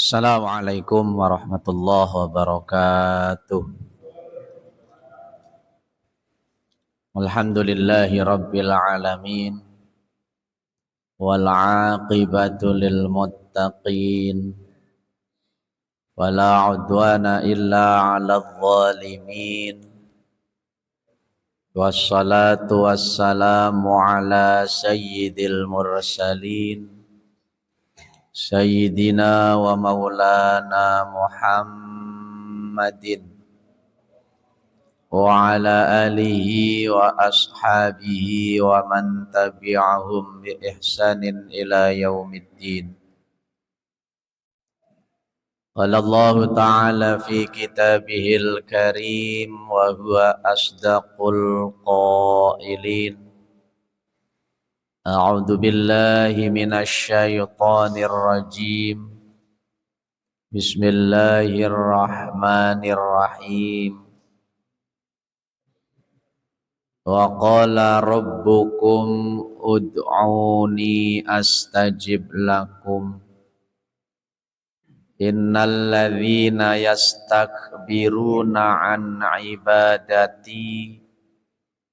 Assalamualaikum warahmatullahi wabarakatuh. Alhamdulillahi rabbil alamin wal aqibatu lil muttaqin wala udwana illa 'alal zalimin. Wassalatu wassalamu ala sayyidil mursalin Sayyidina wa maulana Muhammadin wa ala alihi wa ashabihi wa man tabi'ahum bi ihsanin ila yaumiddin. Qala Allah ta'ala fi kitabihil karim wa huwa asdaqul qailin. A'udzu billahi minasy syaithanir rajim. Bismillahirrahmanirrahim. Wa qala rabbukum ud'uni astajib lakum. Innal ladzina yastakbiruna an ibadati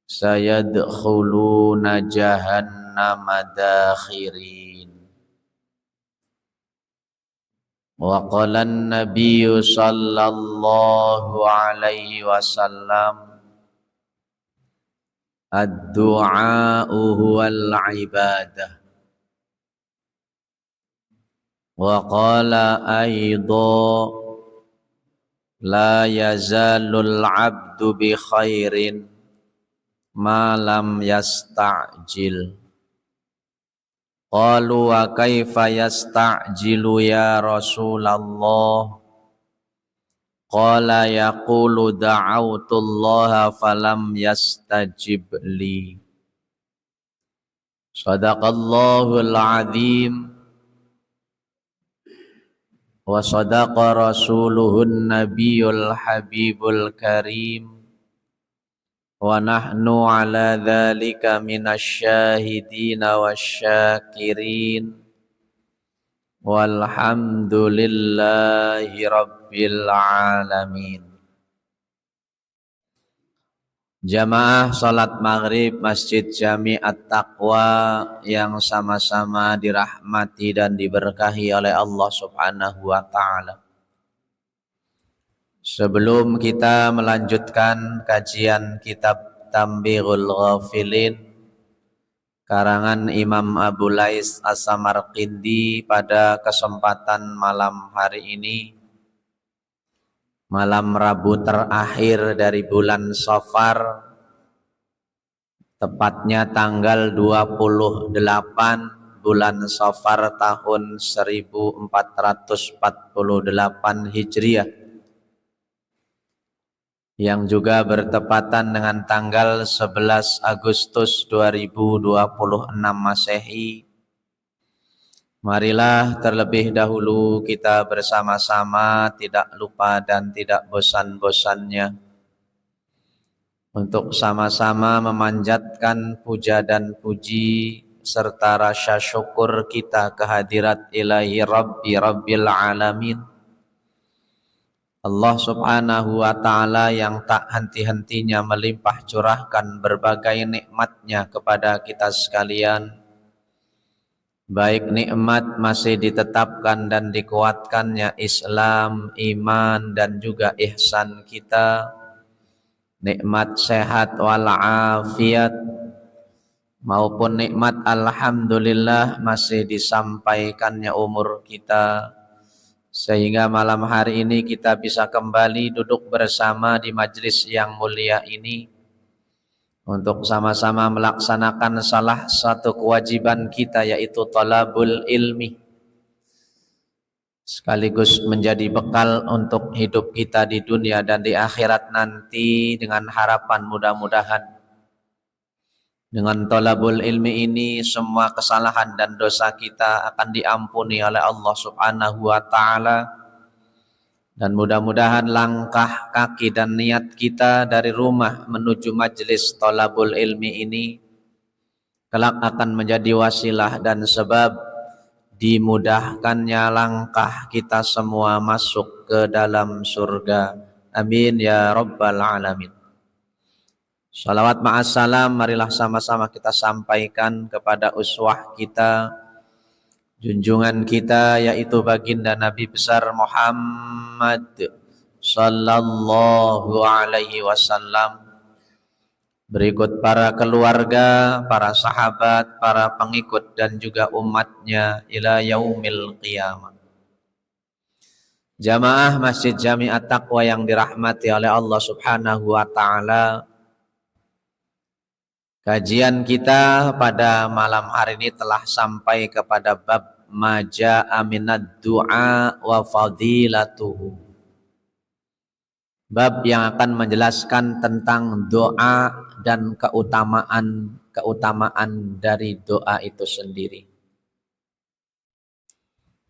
sayadkhuluna jahannama dakhirin. Wa qala an-nabiyyu sallallahu alaihi wasallam ad-du'a'u huwal ibadah. Wa qala aidha la yazalul 'abdu bi khairin ma lam yasta'jil. Qalu wa kaifa yasta'jilu ya Rasulullah? Qala yaqulu da'autullaha falam yastajib li. Sadaqallahul azim wa sadaqa rasuluhun nabiyul habibul karim. Wa nahnu ala dzalika minasyahidina wasyakirin. Walhamdulillahi rabbil alamin. Jamaah salat maghrib Masjid Jami At-Taqwa yang sama-sama dirahmati dan diberkahi oleh Allah Subhanahu wa ta'ala. Sebelum kita melanjutkan kajian kitab Tambihul Ghafilin karangan Imam Abu Lais As-Samarqindi pada kesempatan malam hari ini, malam Rabu terakhir dari bulan Safar, tepatnya tanggal 28 bulan Safar tahun 1448 Hijriah, yang juga bertepatan dengan tanggal 11 Agustus 2026 Masehi. Marilah terlebih dahulu kita bersama-sama tidak lupa dan tidak bosan-bosannya untuk sama-sama memanjatkan puja dan puji serta rasa syukur kita kehadirat ilahi Rabbi Rabbil Alamin, Allah Subhanahu wa ta'ala yang tak henti-hentinya melimpah curahkan berbagai nikmatnya kepada kita sekalian. Baik nikmat masih ditetapkan dan dikuatkannya Islam, iman dan juga ihsan kita, nikmat sehat walafiat, maupun nikmat alhamdulillah masih disampaikannya umur kita, sehingga malam hari ini kita bisa kembali duduk bersama di majlis yang mulia ini untuk sama-sama melaksanakan salah satu kewajiban kita, yaitu talabul ilmi, sekaligus menjadi bekal untuk hidup kita di dunia dan di akhirat nanti, dengan harapan mudah-mudahan dengan talabul ilmi ini semua kesalahan dan dosa kita akan diampuni oleh Allah Subhanahu wa ta'ala, dan mudah-mudahan langkah kaki dan niat kita dari rumah menuju majelis talabul ilmi ini kelak akan menjadi wasilah dan sebab dimudahkannya langkah kita semua masuk ke dalam surga. Amin ya rabbal alamin. Salawat ma'assalam, marilah sama-sama kita sampaikan kepada uswah kita, junjungan kita, yaitu baginda Nabi besar Muhammad sallallahu alaihi wasallam, berikut para keluarga, para sahabat, para pengikut dan juga umatnya ila yaumil qiyamah. Jamaah Masjid Jami'at Taqwa yang dirahmati oleh Allah Subhanahu wa taala, kajian kita pada malam hari ini telah sampai kepada bab maja'a minad du'a wa fadilatuhu. Bab yang akan menjelaskan tentang doa dan keutamaan dari doa itu sendiri.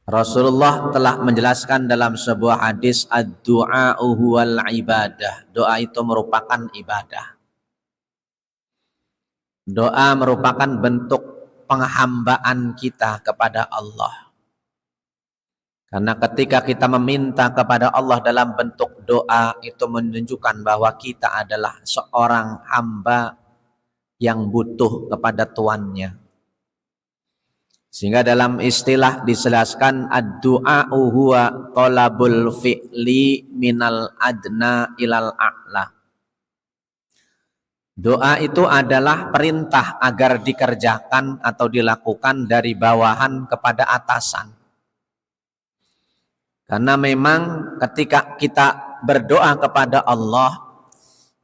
Rasulullah telah menjelaskan dalam sebuah hadis, ad-du'a'u huwal ibadah. Doa itu merupakan ibadah. Doa merupakan bentuk penghambaan kita kepada Allah. Karena ketika kita meminta kepada Allah dalam bentuk doa, itu menunjukkan bahwa kita adalah seorang hamba yang butuh kepada Tuannya. Sehingga dalam istilah dijelaskan, ad-du'a'u huwa talabul fi'li minal adna ilal a'la. Doa itu adalah perintah agar dikerjakan atau dilakukan dari bawahan kepada atasan. Karena memang ketika kita berdoa kepada Allah,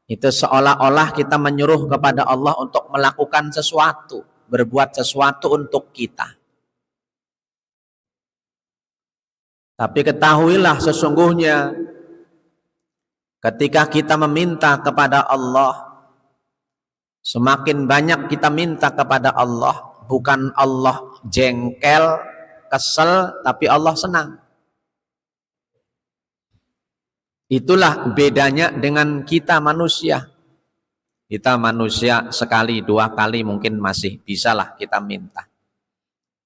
itu seolah-olah kita menyuruh kepada Allah untuk melakukan sesuatu, berbuat sesuatu untuk kita. Tapi ketahuilah sesungguhnya ketika kita meminta kepada Allah, semakin banyak kita minta kepada Allah, bukan Allah jengkel, kesel, tapi Allah senang. Itulah bedanya dengan kita manusia. Kita manusia sekali, dua kali mungkin masih bisalah kita minta.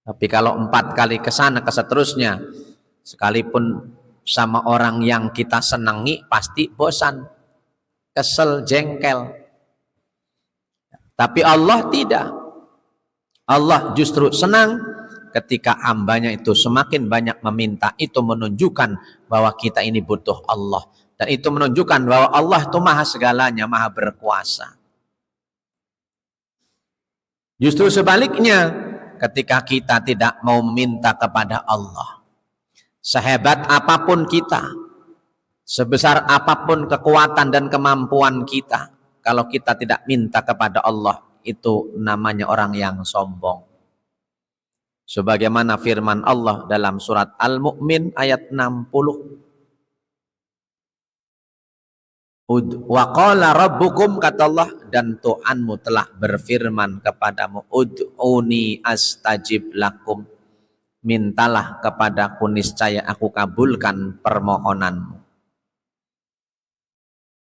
Tapi kalau 4 kali ke sana, ke seterusnya, sekalipun sama orang yang kita senangi, pasti bosan, kesel, jengkel. Tapi Allah tidak. Allah justru senang ketika hambanya itu semakin banyak meminta. Itu menunjukkan bahwa kita ini butuh Allah. Dan itu menunjukkan bahwa Allah itu maha segalanya, maha berkuasa. Justru sebaliknya, ketika kita tidak mau meminta kepada Allah, sehebat apapun kita, sebesar apapun kekuatan dan kemampuan kita, kalau kita tidak minta kepada Allah, itu namanya orang yang sombong. Sebagaimana firman Allah dalam surat Al-Mu'min ayat 60. Wa qala rabbukum, kata Allah, dan Tuhanmu telah berfirman kepadamu, ud'uni astajib lakum. Mintalah kepadaku, niscaya aku kabulkan permohonanmu.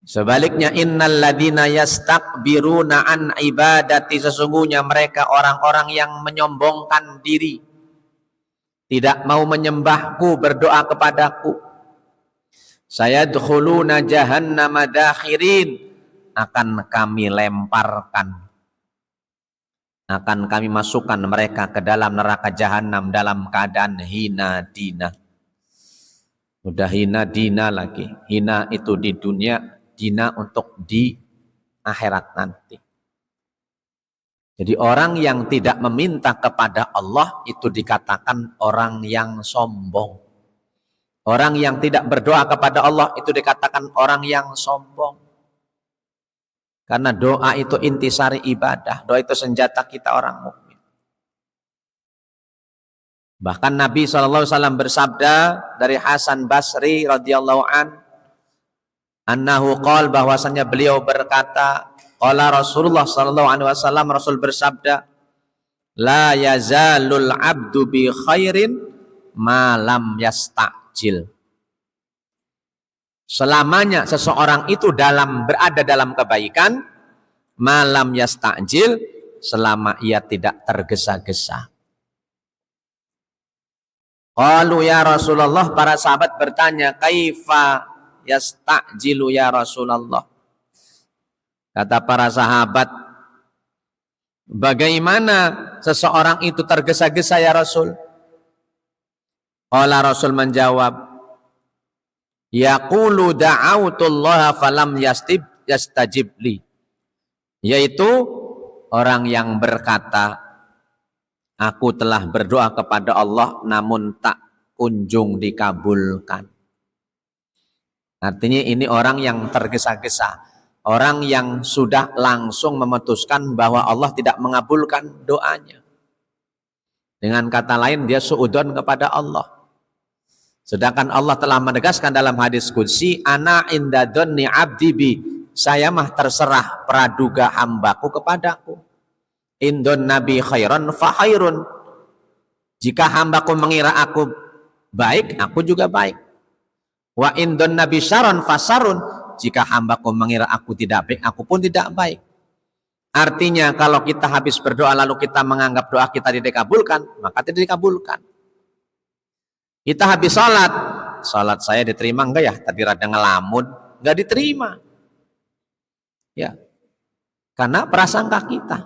Sebaliknya, innal ladzina yastakbiruna an ibadati, sesungguhnya mereka orang-orang yang menyombongkan diri, tidak mau menyembahku, berdoa kepadaku. Sayadkhuluna jahannama dakhirin, akan kami lemparkan, akan kami masukkan mereka ke dalam neraka jahanam dalam keadaan hina dina. Udah hina dina lagi, hina itu di dunia, dina untuk di akhirat nanti. Jadi orang yang tidak meminta kepada Allah itu dikatakan orang yang sombong. Orang yang tidak berdoa kepada Allah itu dikatakan orang yang sombong. Karena doa itu intisari ibadah, doa itu senjata kita orang mukmin. Bahkan Nabi SAW bersabda dari Hasan Basri radhiyallahu an, annahu qol, bahwasanya beliau berkata, qala Rasulullah sallallahu alaihi wasallam, Rasul bersabda, la yazalul abdu bi khairin ma lam yasta'jil. Selamanya seseorang itu berada dalam kebaikan, malam yasta'jil, selama ia tidak tergesa-gesa. Qalu ya Rasulullah, para sahabat bertanya, kaifa yasta'jilu ya Rasulullah. Kata para sahabat, bagaimana seseorang itu tergesa-gesa ya Rasul? Qala Rasul menjawab, yaqulu da'autullaha falam yastajib li. Yaitu orang yang berkata, aku telah berdoa kepada Allah namun tak kunjung dikabulkan. Artinya ini orang yang tergesa-gesa, orang yang sudah langsung memutuskan bahwa Allah tidak mengabulkan doanya. Dengan kata lain, dia suudzon kepada Allah. Sedangkan Allah telah menegaskan dalam hadis qudsi, ana inda dzanni abdi bi, saya mah terserah praduga hambaku kepadaku. Indon nabi khairan fa khairun, jika hambaku mengira aku baik, aku juga baik. Wa indon nabi syarran fa syarrun, jika hambaku mengira aku tidak baik, aku pun tidak baik. Artinya kalau kita habis berdoa lalu kita menganggap doa kita tidak dikabulkan, maka tidak dikabulkan. Kita habis salat saya diterima enggak ya? Tadi rada ngelamun, enggak diterima. Ya. Karena prasangka kita.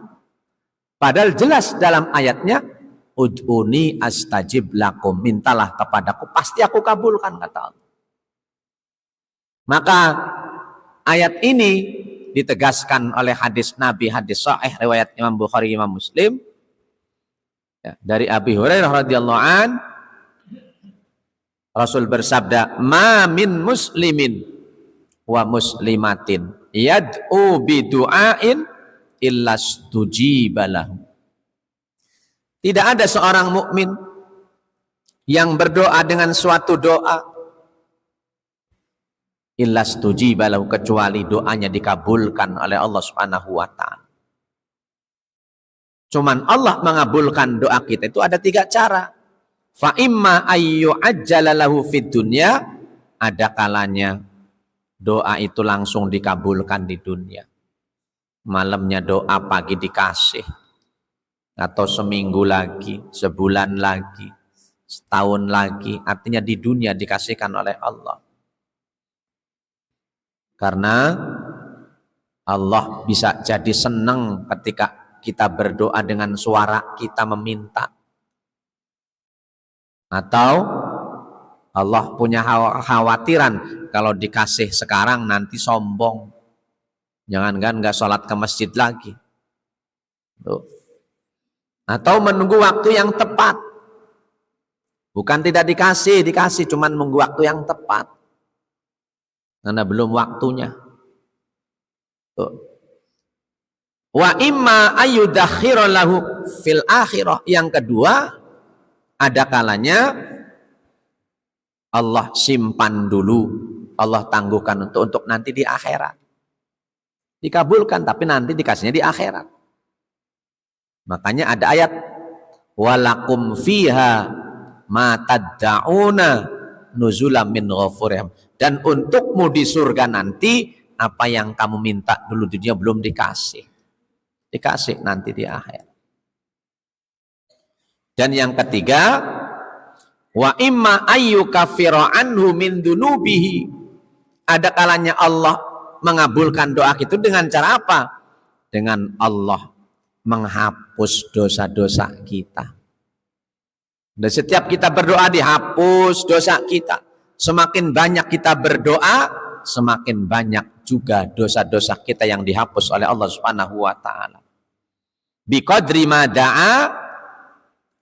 Padahal jelas dalam ayatnya, ud'uni astajib lakum, mintalah kepadaku, pasti aku kabulkan, kata Allah. Maka ayat ini ditegaskan oleh hadis Nabi, hadis sahih riwayat Imam Bukhari, Imam Muslim, ya, dari Abi Hurairah radhiyallahu an, Rasul bersabda, ma min muslimin wa muslimatin yad'u bidu'ain illa stujiba lahu. Tidak ada seorang mukmin yang berdoa dengan suatu doa illa stujiba lahu, kecuali doanya dikabulkan oleh Allah Subhanahu wa taala. Cuman Allah mengabulkan doa kita itu ada 3 cara. Fa imma ayyu ajjala lahu fid dunya, ada kalanya doa itu langsung dikabulkan di dunia. Malamnya doa, pagi dikasih. Atau seminggu lagi, sebulan lagi, setahun lagi, artinya di dunia dikasihkan oleh Allah. Karena Allah bisa jadi senang ketika kita berdoa dengan suara kita meminta. Atau Allah punya khawatiran kalau dikasih sekarang nanti sombong. Jangan-jangan nggak sholat ke masjid lagi. Tuh. Atau menunggu waktu yang tepat. Bukan tidak dikasih, cuman menunggu waktu yang tepat. Karena belum waktunya. Tuh. Wa imma ayyudakhira lahu fil akhirah. Yang kedua, ada kalanya Allah simpan dulu, Allah tangguhkan untuk nanti di akhirat. Dikabulkan tapi nanti dikasihnya di akhirat. Makanya ada ayat walakum fiha ma tad'una nuzulam min ghafurihim, dan untukmu di surga nanti apa yang kamu minta dulu di dunia belum dikasih. Dikasih nanti di akhir. Dan yang ketiga, wa imma ayyukaffiru anhu min dunubihi. Ada kalanya Allah mengabulkan doa itu dengan cara apa? Dengan Allah menghapus dosa-dosa kita. Dan setiap kita berdoa dihapus dosa kita. Semakin banyak kita berdoa, semakin banyak juga dosa-dosa kita yang dihapus oleh Allah Subhanahu wa taala. Biqadri ma da'a,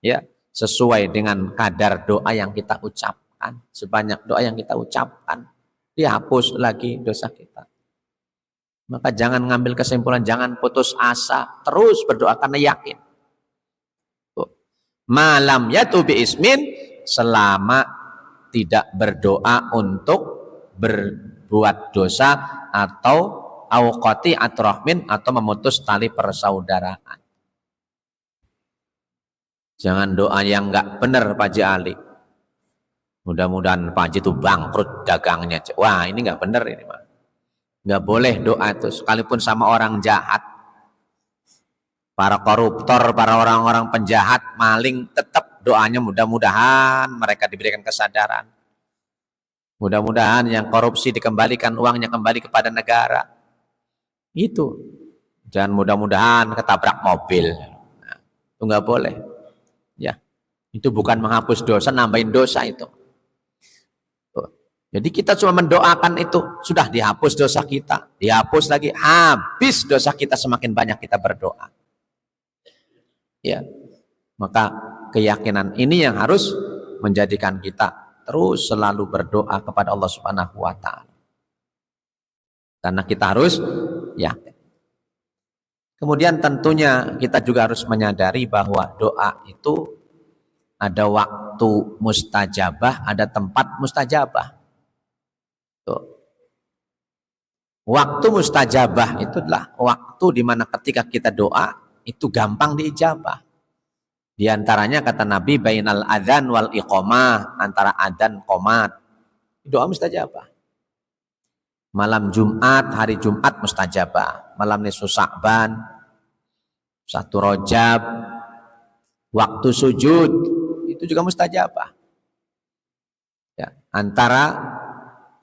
ya, sesuai dengan kadar doa yang kita ucapkan. Sebanyak doa yang kita ucapkan, dihapus lagi dosa kita. Maka jangan ngambil kesimpulan, jangan putus asa, terus berdoa karena yakin. Malam yatubi ismin, selama tidak berdoa untuk berbuat dosa atau auqati atrahmin, atau memutus tali persaudaraan. Jangan doa yang enggak benar Pak Haji Ali. Mudah-mudahan Pak Haji itu bangkrut dagangnya. Wah, ini enggak benar ini, Pak. Enggak boleh doa itu, sekalipun sama orang jahat. Para koruptor, para orang-orang penjahat, maling, tetap Doanya mudah-mudahan mereka diberikan kesadaran. Mudah-mudahan yang korupsi dikembalikan uangnya kembali kepada negara. Itu. Jangan mudah-mudahan ketabrak mobil. Nah, itu nggak boleh. Ya, itu bukan menghapus dosa, nambahin dosa itu. Jadi kita cuma mendoakan itu, sudah dihapus dosa kita, dihapus lagi, habis dosa kita semakin banyak kita berdoa. Ya, maka keyakinan ini yang harus menjadikan kita terus selalu berdoa kepada Allah Subhanahu wa Ta'ala. Karena kita harus yakin. Kemudian tentunya kita juga harus menyadari bahwa doa itu ada waktu mustajabah, ada tempat mustajabah. Tuh. Waktu mustajabah itu adalah waktu di mana ketika kita doa itu gampang diijabah. Di antaranya kata Nabi bainal adzan wal iqamah, antara adzan qomat. Doa mustajabah. Malam Jumat, hari Jumat mustajabah. Malam nisfu Sya'ban, 1 Rajab, waktu sujud itu juga mustajabah. Ya, antara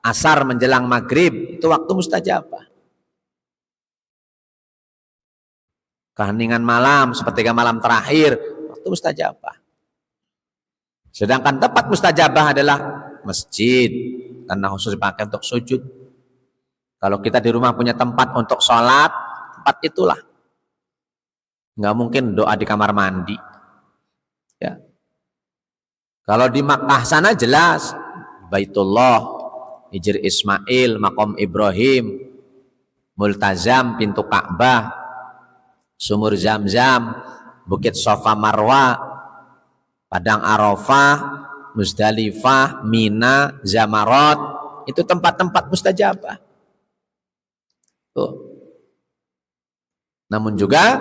asar menjelang maghrib itu waktu mustajabah. Keheningan malam, sepertiga malam terakhir, waktu mustajabah. Sedangkan tempat mustajabah adalah masjid, karena khusus dipakai untuk sujud. Kalau kita di rumah punya tempat untuk sholat, tempat itulah. Nggak mungkin doa di kamar mandi. Ya. Kalau di Makkah sana jelas, Baitullah, Hijr Ismail, Maqam Ibrahim, Multazam, pintu Ka'bah, Sumur Zam-Zam, Bukit Safa Marwa, Padang Arafah, Muzdalifah, Mina, Zamarat, itu tempat-tempat mustajabah. Tuh. Namun juga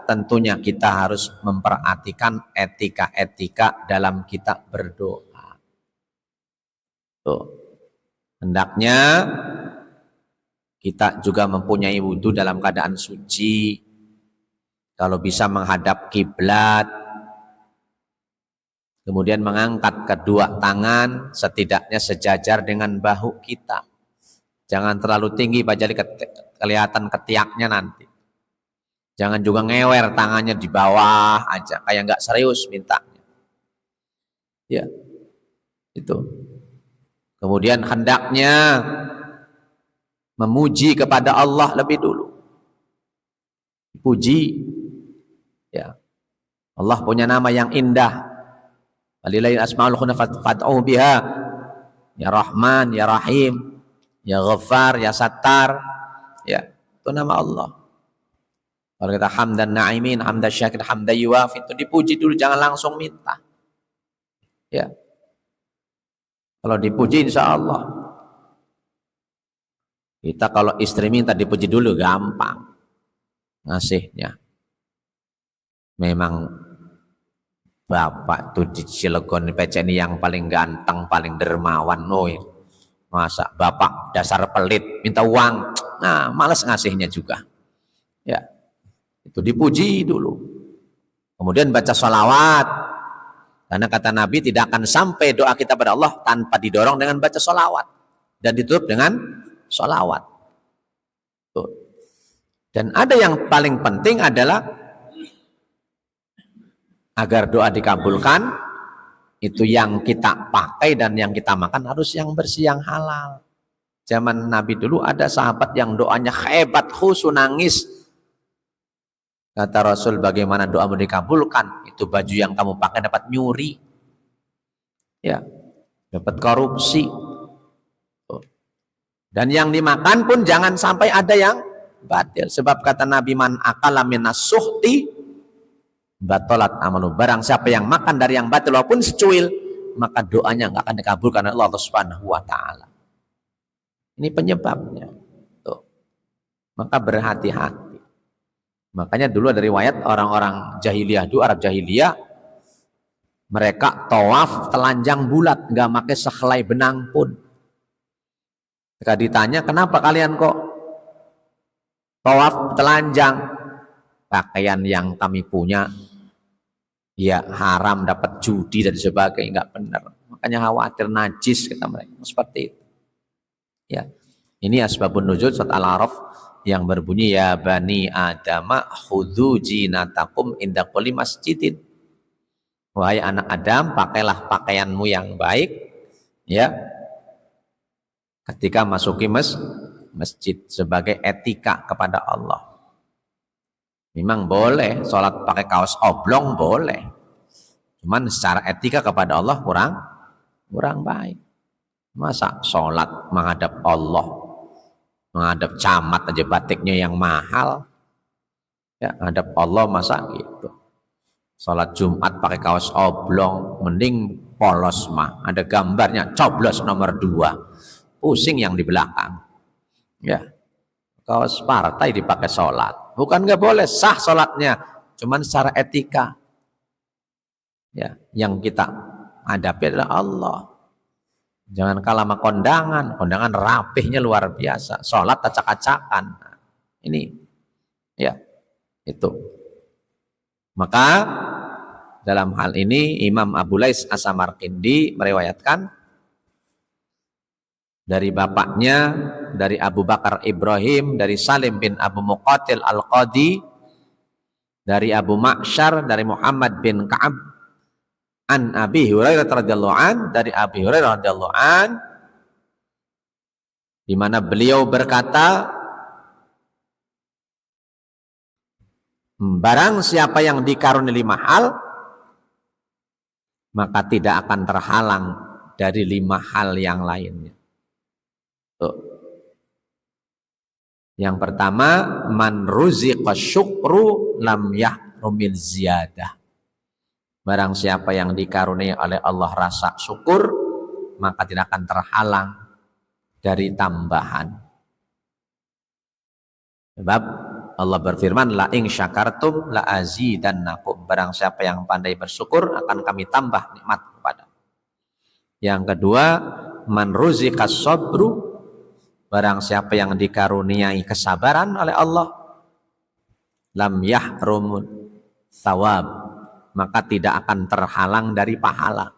tentunya kita harus memperhatikan etika-etika dalam kita berdoa. Tuh. Hendaknya kita juga mempunyai wudhu dalam keadaan suci. Kalau bisa menghadap kiblat, kemudian mengangkat kedua tangan setidaknya sejajar dengan bahu kita. Jangan terlalu tinggi, jadi kelihatan ketiaknya nanti. Jangan juga ngewer tangannya di bawah aja, kayak nggak serius mintanya. Ya, itu. Kemudian hendaknya memuji kepada Allah lebih dulu. Puji. Ya. Allah punya nama yang indah. Walillahil asmaul husna fad'uhu biha. Ya Rahman, ya Rahim, ya Ghaffar, ya Sattar. Ya, itu nama Allah. Kalau kita hamdan na'imin, hamdan syakir, hamdan yuwafi, itu dipuji dulu, jangan langsung minta. Ya. Kalau dipuji insya Allah. Kita kalau istri minta dipuji dulu gampang ngasihnya. Memang bapak tuh di Cilegon ini yang paling ganteng, paling dermawan. Masa bapak dasar pelit minta uang, nah malas ngasihnya juga. Ya, itu dipuji dulu. Kemudian baca sholawat, karena kata Nabi tidak akan sampai doa kita pada Allah tanpa didorong dengan baca sholawat dan ditutup dengan sholawat. Tuh. Dan ada yang paling penting adalah agar doa dikabulkan, itu yang kita pakai dan yang kita makan harus yang bersih, yang halal. Zaman Nabi dulu ada sahabat yang doanya hebat, khusyuk, nangis. Kata Rasul, bagaimana doamu dikabulkan? Itu baju yang kamu pakai dapat nyuri. Ya, dapat korupsi. Dan yang dimakan pun jangan sampai ada yang batil. Sebab kata Nabi, man akala minas suhti batolat amalu. Barang siapa yang makan dari yang batil walaupun secuil, maka doanya nggak akan dikabulkan oleh Allah Subhanahu wa Ta'ala. Ini penyebabnya. Tuh. Maka berhati-hati. Makanya dulu ada riwayat orang-orang jahiliyah, dulu Arab jahiliyah, mereka tawaf telanjang bulat, nggak pakai sehelai benang pun. Ketika ditanya, kenapa kalian kok tawaf telanjang? Pakaian yang kami punya ya haram, dapat judi dan sebagainya, nggak benar. Makanya khawatir najis kata mereka. Seperti itu. Ya. Ini asbabun nuzul surat Al-A'raf yang berbunyi ya bani adama khudzu jinatakum inda kulli masjidin. Wahai anak Adam, pakailah pakaianmu yang baik ya ketika masuki masjid sebagai etika kepada Allah. Memang boleh sholat pakai kaos oblong boleh. Cuman secara etika kepada Allah kurang baik. Masa sholat menghadap Allah, menghadap camat aja batiknya yang mahal, ya menghadap Allah masa gitu. Sholat Jumat pakai kaos oblong, mending polos mah, ada gambarnya coblos nomor 2, pusing yang di belakang. Ya, kaos partai dipakai sholat, bukan nggak boleh, sah sholatnya, cuman secara etika. Ya, yang kita hadapi adalah Allah. Jangan kalah sama kondangan rapihnya luar biasa, sholat acak-acakan. Ini, ya, itu. Maka dalam hal ini Imam Abu Lais As-Samarqindi meriwayatkan dari bapaknya, dari Abu Bakar Ibrahim, dari Salim bin Abu Muqatil Al-Qadi, dari Abu Ma'syar, dari Muhammad bin Ka'ab, an Abi Hurairah radhiyallahu an, dari Abi Hurairah radhiyallahu an, di mana beliau berkata, barang siapa yang dikaruniai 5 hal, maka tidak akan terhalang dari 5 hal yang lainnya. Tuh. Yang pertama, man ruziqa syukru lam yahrumil ziyadah. Barang siapa yang dikaruniai oleh Allah rasa syukur, maka tidak akan terhalang dari tambahan. Sebab Allah berfirman, la ing syakartum la azidannakum. Barang siapa yang pandai bersyukur, akan kami tambah nikmat kepada. Yang kedua, man ruziqas sabru. Barang siapa yang dikaruniai kesabaran oleh Allah, lam yahrumun thawab, maka tidak akan terhalang dari pahala.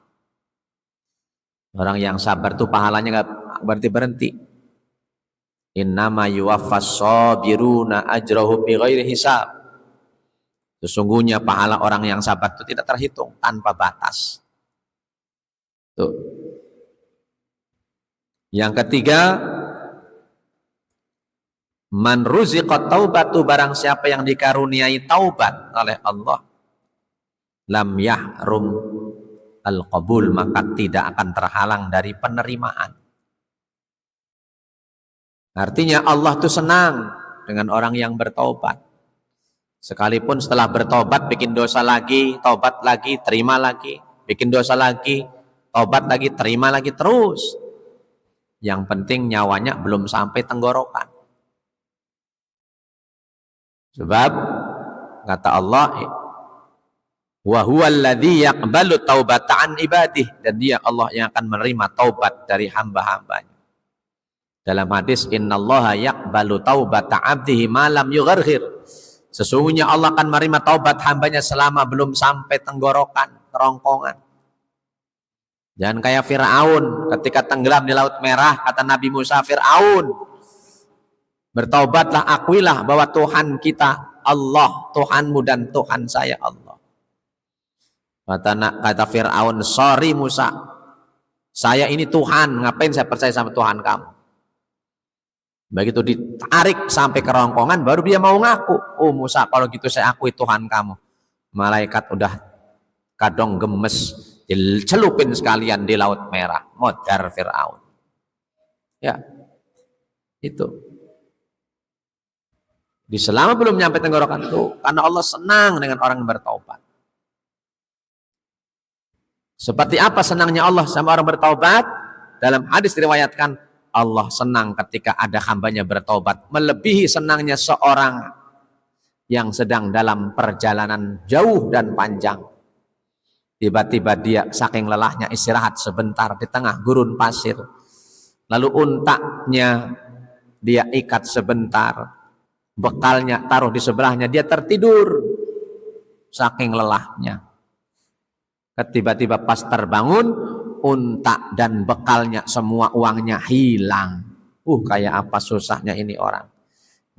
Orang yang sabar tuh pahalanya nggak berhenti. Innama yuwaffas sabiruna ajrahum bighairi hisab. Sesungguhnya pahala orang yang sabar itu tidak terhitung, tanpa batas. Tuh. Yang ketiga, man ruziqat taubatu, barang siapa yang dikaruniai taubat oleh Allah, lam yahrum al-qabul, maka tidak akan terhalang dari penerimaan. Artinya Allah tuh senang dengan orang yang bertobat. Sekalipun setelah bertobat bikin dosa lagi, tobat lagi, terima lagi, bikin dosa lagi, tobat lagi, terima lagi, terus. Yang penting nyawanya belum sampai tenggorokan. Sebab kata Allah, wa huwal ladzi yaqbalu taubata an ibadih, dan dia Allah yang akan menerima taubat dari hamba-hambanya. Dalam hadis, innallaha yaqbalu taubata 'abdihi ma lam yugharghir. Sesungguhnya Allah akan menerima taubat hambanya selama belum sampai tenggorokan, kerongkongan. Jangan kayak Fir'aun ketika tenggelam di Laut Merah, kata Nabi Musa, Fir'aun, bertaubatlah, akuilah bahwa Tuhan kita Allah, Tuhanmu dan Tuhan saya Allah. Kata Fir'aun, sorry Musa, saya ini Tuhan, ngapain saya percaya sama Tuhan kamu? Begitu ditarik sampai kerongkongan, baru dia mau ngaku. Oh Musa, kalau gitu saya akui Tuhan kamu. Malaikat udah kadong gemes, dicelupin sekalian di Laut Merah. Modar Fir'aun. Ya, itu. Di selama belum nyampe tenggorokan itu, karena Allah senang dengan orang yang bertaubat. Seperti apa senangnya Allah sama orang bertaubat? Dalam hadis diriwayatkan, Allah senang ketika ada hambanya bertaubat, melebihi senangnya seorang yang sedang dalam perjalanan jauh dan panjang. Tiba-tiba dia saking lelahnya istirahat sebentar di tengah gurun pasir. Lalu untaknya dia ikat sebentar, bekalnya taruh di sebelahnya, dia tertidur saking lelahnya. Tiba-tiba pas terbangun, unta dan bekalnya semua uangnya hilang. Kayak apa susahnya ini orang.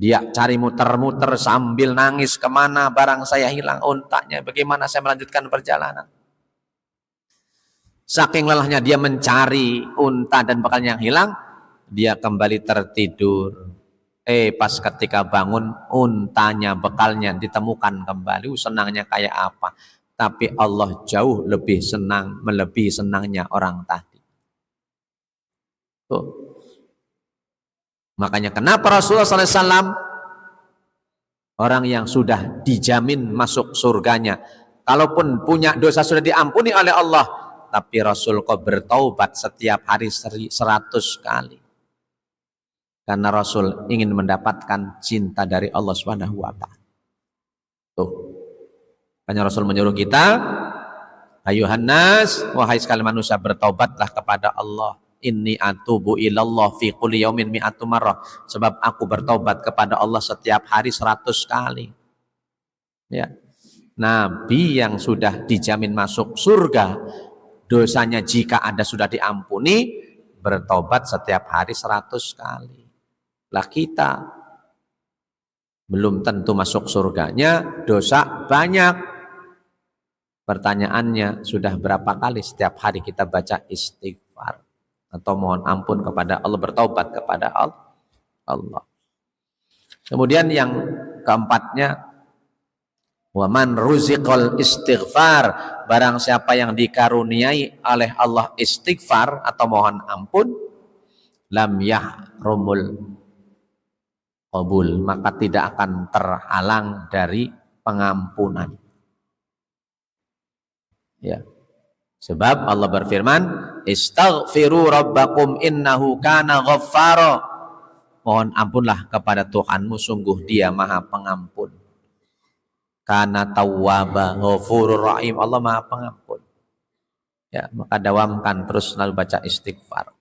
Dia cari muter-muter sambil nangis, kemana barang saya hilang, untanya, bagaimana saya melanjutkan perjalanan. Saking lelahnya dia mencari unta dan bekalnya yang hilang, dia kembali tertidur. Pas ketika bangun, untanya, bekalnya ditemukan kembali. Senangnya kayak apa. Tapi Allah jauh lebih senang, melebihi senangnya orang tadi. Tuh. Makanya kenapa Rasulullah SAW, orang yang sudah dijamin masuk surganya, kalaupun punya dosa sudah diampuni oleh Allah, tapi Rasul kok bertaubat setiap hari 100 kali. Karena Rasul ingin mendapatkan cinta dari Allah Subhanahu wa Ta'ala. Tuh. Makanya Rasul menyuruh kita, ayuhan nas, wahai sekalian manusia, bertaubatlah kepada Allah. Inni atubu ilallah fi kulli yaumin mi'atu marrah. Sebab aku bertaubat kepada Allah setiap hari 100 kali. Ya. Nabi yang sudah dijamin masuk surga, dosanya jika ada sudah diampuni, bertaubat setiap hari 100 kali. Lah kita belum tentu masuk surganya, dosa banyak. Pertanyaannya, sudah berapa kali setiap hari kita baca istighfar atau mohon ampun kepada Allah, bertaubat kepada Allah. Kemudian yang keempatnya, waman ruziqal istighfar, barang siapa yang dikaruniai oleh Allah istighfar atau mohon ampun, lam yahrumul qabul, maka tidak akan terhalang dari pengampunan. Ya. Sebab Allah berfirman, istaghfiru rabbakum innahu kana ghaffara. Mohon ampunlah kepada Tuhanmu, sungguh Dia Maha Pengampun. Kana tawwaba ghafurur rahim, Allah Maha Pengampun. Ya, maka dawamkan terus selalu baca istighfar.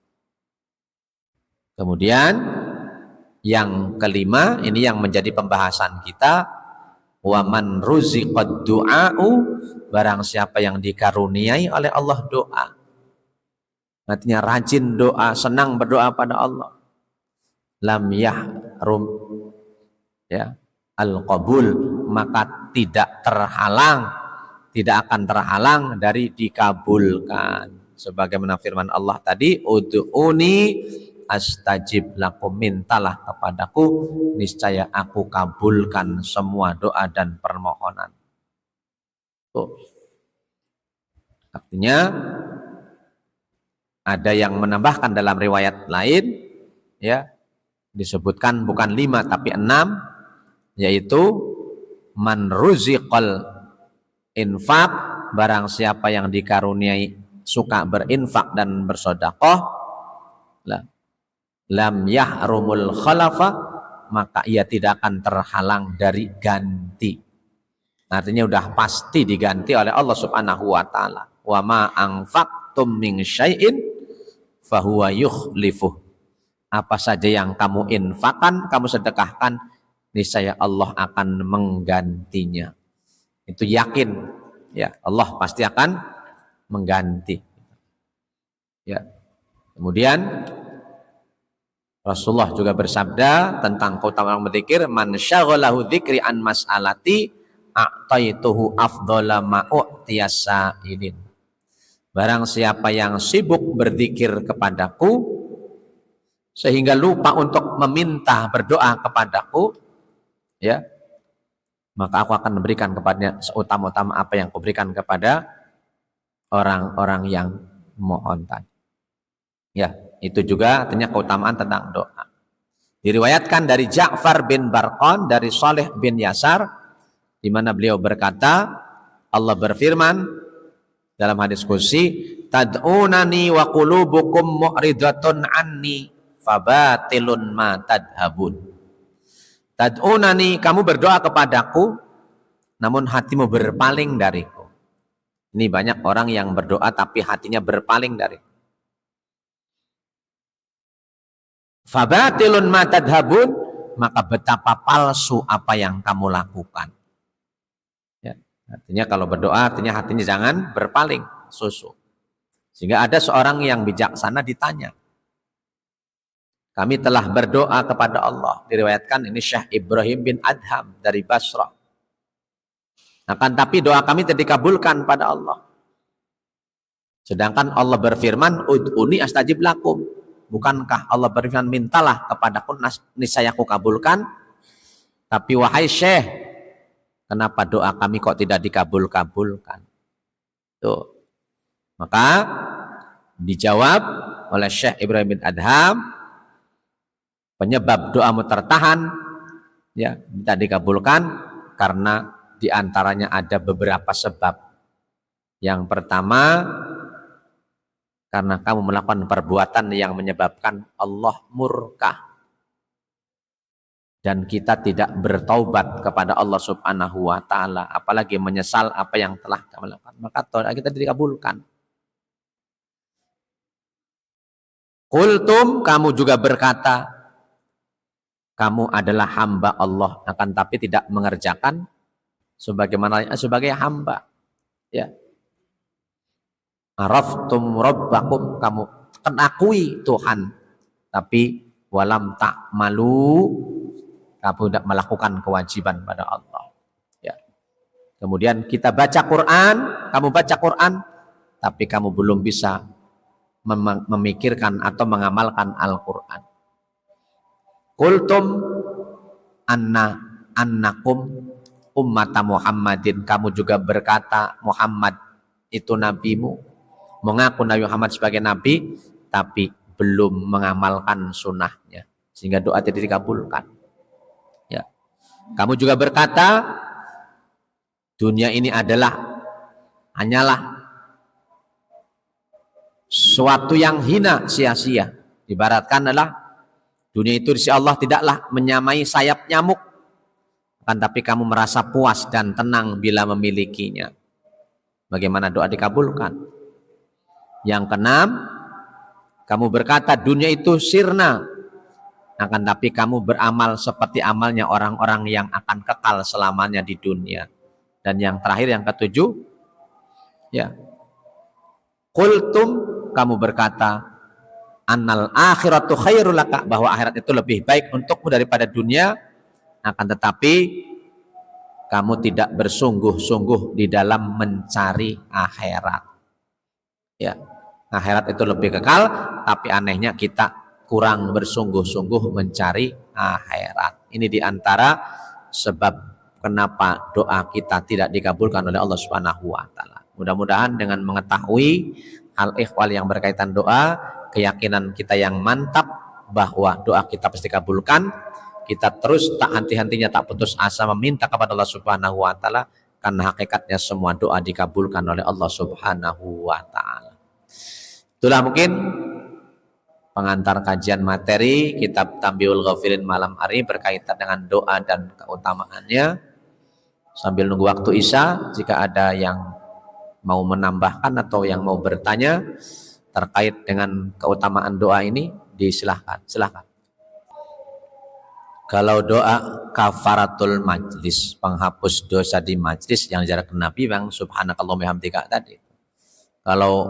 Kemudian yang kelima, ini yang menjadi pembahasan kita, wa man ruziqad du'a'u, barang siapa yang dikaruniai oleh Allah doa. Artinya rajin doa, senang berdoa pada Allah. Lam yahrum ya al-qabul, maka tidak akan terhalang dari dikabulkan. Sebagaimana firman Allah tadi, ud'uni astajib lakum, mintalah kepadaku, niscaya aku kabulkan semua doa dan permohonan. Tuh. Artinya ada yang menambahkan dalam riwayat lain, ya, disebutkan bukan 5 tapi 6, yaitu man ruziqal infaq, barang siapa yang dikaruniai suka berinfak dan bersedekah, lam yahrumul khalafa, maka ia tidak akan terhalang dari ganti. Artinya udah pasti diganti oleh Allah Subhanahu wa Ta'ala. Wa ma anfaqtum min syai'in fahuwa yukhlifuh. Apa saja yang kamu infakkan, kamu sedekahkan, niscaya Allah akan menggantinya. Itu yakin, ya, Allah pasti akan mengganti. Ya. Kemudian Rasulullah juga bersabda tentang keutamaan berzikir, man syaghalahu dzikri an mas'alati a'taituhu afdhala ma u'tiyasa idin. Barang siapa yang sibuk berzikir kepadaku sehingga lupa untuk meminta berdoa kepadaku, ya, maka aku akan memberikan kepadanya seutama-utama apa yang kuberikan kepada orang-orang yang mohon tadi. Ya, itu juga artinya keutamaan tentang doa. Diriwayatkan dari Ja'far bin Barqan dari Saleh bin Yasar, di mana beliau berkata, Allah berfirman dalam hadis qudsi, tad'unani wa qulubukum mu'ridatun anni fabatilun ma tadhabun. Tad'unani, kamu berdoa kepadaku namun hatimu berpaling dariku. Ini banyak orang yang berdoa tapi hatinya berpaling dariku. Fabatilun ma tadhabun, maka betapa palsu apa yang kamu lakukan. Ya. Artinya kalau berdoa, artinya hatinya jangan berpaling, susu. Sehingga ada seorang yang bijaksana ditanya. Kami telah berdoa kepada Allah. Diriwayatkan ini Syekh Ibrahim bin Adham dari Basrah. Akan tapi doa kami tidak dikabulkan pada Allah. Sedangkan Allah berfirman, ud'uni astajib lakum. Bukankah Allah berfirman, mintalah kepadaku, niscaya aku kabulkan. Tapi wahai Syekh, kenapa doa kami kok tidak dikabul-kabulkan? Tuh. Maka dijawab oleh Syekh Ibrahim bin Adham, penyebab doamu tertahan, ya, tidak dikabulkan karena diantaranya ada beberapa sebab. Yang pertama, karena kamu melakukan perbuatan yang menyebabkan Allah murka. Dan kita tidak bertaubat kepada Allah subhanahu wa ta'ala, apalagi menyesal apa yang telah kamu lakukan, maka doa kita dikabulkan. Qultum, kamu juga berkata, kamu adalah hamba Allah, akan tapi tidak mengerjakan sebagai hamba. Ya. Araftum rabbakum, kamu kenakui Tuhan, tapi walam ta'malu, kamu tidak melakukan kewajiban pada Allah. Ya. Kemudian kita baca Quran, kamu baca Quran, tapi kamu belum bisa memikirkan atau mengamalkan Al-Quran. Qultum annakum ummata Muhammadin, kamu juga berkata Muhammad itu nabimu, mengaku Nabi Muhammad sebagai nabi, tapi belum mengamalkan sunnahnya, sehingga doa tidak dikabulkan. Ya. Kamu juga berkata dunia ini hanyalah suatu yang hina, sia-sia. Ibaratkan adalah dunia itu di sisi Allah tidaklah menyamai sayap nyamuk, akan tapi kamu merasa puas dan tenang bila memilikinya. Bagaimana doa dikabulkan? Yang keenam, kamu berkata dunia itu sirna, akan tapi kamu beramal seperti amalnya orang-orang yang akan kekal selamanya di dunia. Dan yang terakhir, yang ketujuh, ya, qultum, kamu berkata annal akhiratu khairul laka, bahwa akhirat itu lebih baik untukmu daripada dunia, akan tetapi kamu tidak bersungguh-sungguh di dalam mencari akhirat. Ya, akhirat itu lebih kekal, tapi anehnya kita kurang bersungguh-sungguh mencari akhirat. Ini diantara sebab kenapa doa kita tidak dikabulkan oleh Allah Subhanahu wa ta'ala. Mudah-mudahan dengan mengetahui hal ikhwal yang berkaitan doa, keyakinan kita yang mantap bahwa doa kita pasti dikabulkan, kita terus tak henti-hentinya, tak putus asa meminta kepada Allah Subhanahu wa ta'ala, karena hakikatnya semua doa dikabulkan oleh Allah Subhanahu wa ta'ala. Itulah mungkin pengantar kajian materi kitab Tanbihul Ghafilin malam hari berkaitan dengan doa dan keutamaannya. Sambil nunggu waktu Isya, jika ada yang mau menambahkan atau yang mau bertanya terkait dengan keutamaan doa ini, disilahkan. Silahkan. Kalau doa kafaratul majlis, penghapus dosa di majlis yang diajarkan Nabi, Bang, subhanakallahumma hamdika tadi. Kalau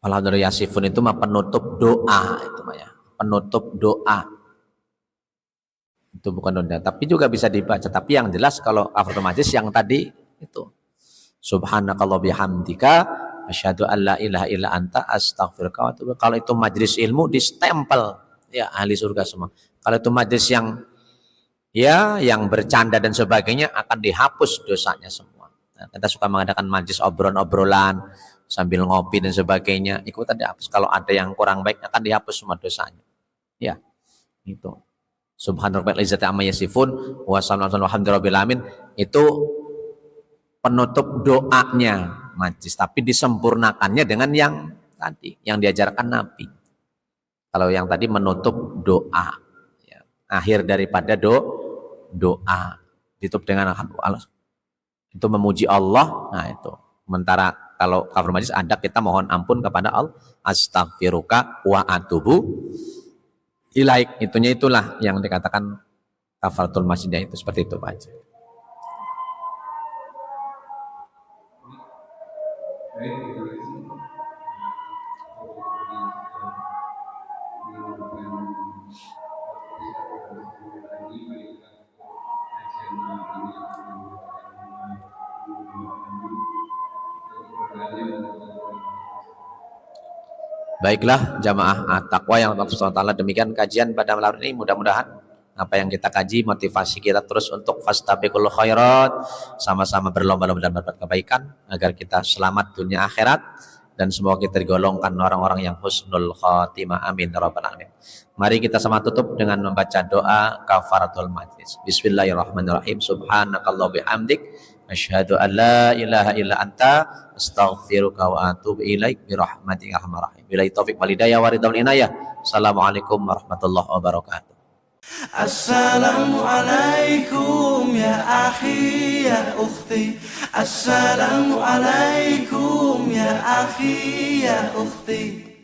alhamdulillah yasifun itu mah penutup doa, itu mah ya, penutup doa. Itu bukan doa, tapi juga bisa dibaca. Tapi yang jelas kalau kafaratul majlis yang tadi itu, subhanakallah bihamdika asyhadu an la ilaha illa anta astaghfiruka wa atubu. Kalau itu majlis ilmu distempel, ya ahli surga semua. Kalau itu majlis yang bercanda dan sebagainya, akan dihapus dosanya semua. Nah, kita suka mengadakan majlis obrolan-obrolan sambil ngopi dan sebagainya, ikutan dihapus. Kalau ada yang kurang baik, akan dihapus semua dosanya. Ya, itu. Subhanallah izzati amma yasifun wa sallallahu alhamdulillahil alamin, itu penutup doanya majlis, tapi disempurnakannya dengan yang tadi yang diajarkan Nabi. Kalau yang tadi menutup doa, ya, akhir daripada doa ditutup dengan Allah, itu memuji Allah. Nah itu. Sementara kalau kafaratul majlis ada kita mohon ampun kepada Allah, astaghfiruka wa atubu ilaik. Itulah yang dikatakan kafaratul majlis, itu seperti itu Pak. Baiklah jamaah taqwa yang Allah Subhanahu wa taala, demikian kajian pada malam ini. Mudah-mudahan apa yang kita kaji motivasi kita terus untuk fastabiqul khairat, sama-sama berlomba-lomba dalam berbuat kebaikan agar kita selamat dunia akhirat dan semoga kita digolongkan orang-orang yang husnul khatimah. Amin ya rabbal alamin. Mari kita sama tutup dengan membaca doa kafaratul majlis. Bismillahirrahmanirrahim. Subhanakallah bihamdik asyhadu an la ilaha illa anta astaghfiruka wa atubu ilaik birahmatika ya arhamar rahim. Billahi taufik wal hidayah wa ridwan inayah. Assalamualaikum warahmatullahi wabarakatuh. Assalamualaikum ya akhi ya ukhti. Assalamualaikum ya akhi ya ukhti.